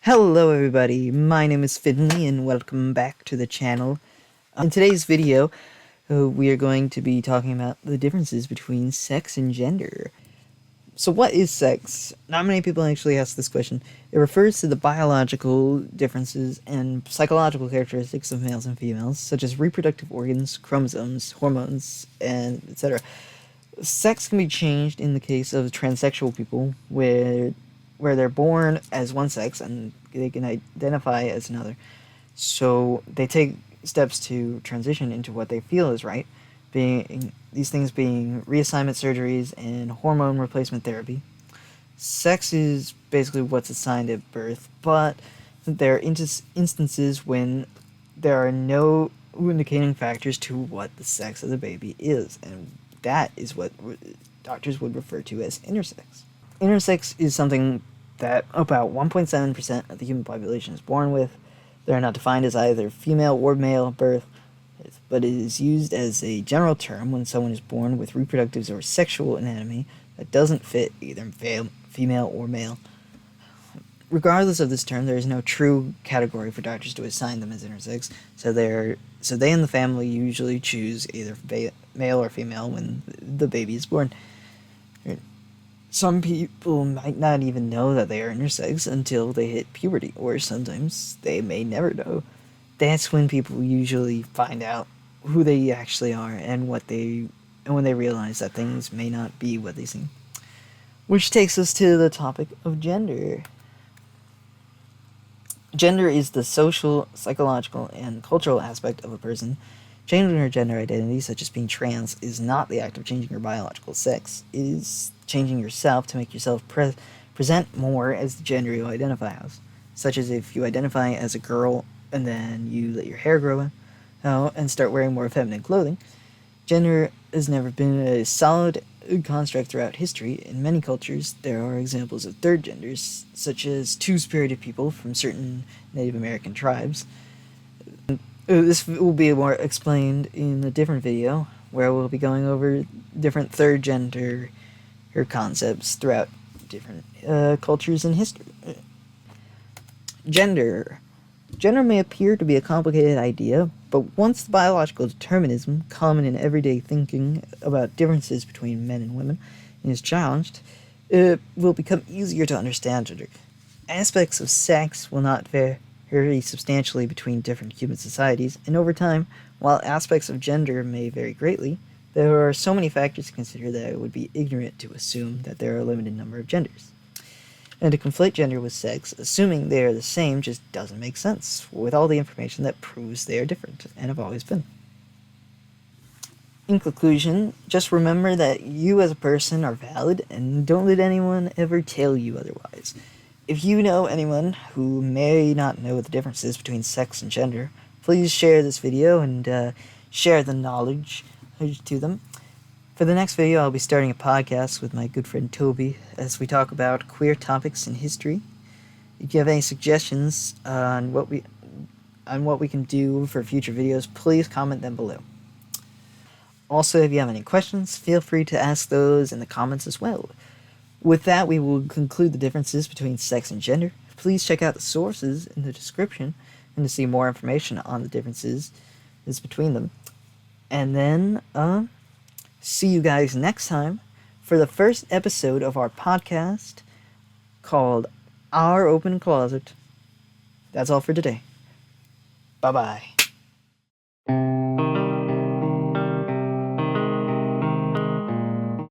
Hello everybody, my name is Finley and welcome back to the channel. In today's video, we are going to be talking about the differences between sex and gender. So what is sex? Not many people actually ask this question. It refers to the biological differences and psychological characteristics of males and females, such as reproductive organs, chromosomes, hormones, and etc. Sex can be changed in the case of transsexual people, where they're born as one sex and they can identify as another. So they take steps to transition into what they feel is right, being these things being reassignment surgeries and hormone replacement therapy. Sex is basically what's assigned at birth, but there are instances when there are no indicating factors to what the sex of the baby is, and that is what doctors would refer to as intersex. Intersex is something that about 1.7% of the human population is born with. They are not defined as either female or male at birth, but it is used as a general term when someone is born with reproductive or sexual anatomy that doesn't fit either female or male. Regardless of this term, there is no true category for doctors to assign them as intersex, so they and the family usually choose either male or female when the baby is born. Some people might not even know that they are intersex until they hit puberty, or sometimes they may never know. That's when people usually find out who they actually are and when they realize that things may not be what they seem. Which takes us to the topic of gender. Gender is the social, psychological, and cultural aspect of a person. Changing her gender identity, such as being trans, is not the act of changing your biological sex. It is changing yourself to make yourself present more as the gender you identify as. Such as if you identify as a girl and then you let your hair grow out and start wearing more feminine clothing. Gender has never been a solid construct throughout history. In many cultures, there are examples of third genders, such as two-spirited people from certain Native American tribes. This will be more explained in a different video, where we'll be going over different third gender concepts throughout different cultures and history. Gender. Gender may appear to be a complicated idea, but once the biological determinism common in everyday thinking about differences between men and women is challenged, it will become easier to understand gender. Aspects of sex will not vary substantially between different human societies, and over time, while aspects of gender may vary greatly, there are so many factors to consider that it would be ignorant to assume that there are a limited number of genders. And to conflate gender with sex, assuming they are the same, just doesn't make sense, with all the information that proves they are different, and have always been. In conclusion, just remember that you as a person are valid, and don't let anyone ever tell you otherwise. If you know anyone who may not know the differences between sex and gender, please share this video and share the knowledge to them. For the next video, I'll be starting a podcast with my good friend Toby as we talk about queer topics in history. If you have any suggestions on what we can do for future videos, please comment them below. Also, if you have any questions, feel free to ask those in the comments as well. With that, we will conclude the differences between sex and gender. Please check out the sources in the description and to see more information on the differences between them. And then, see you guys next time for the first episode of our podcast called Our Open Closet. That's all for today. Bye-bye.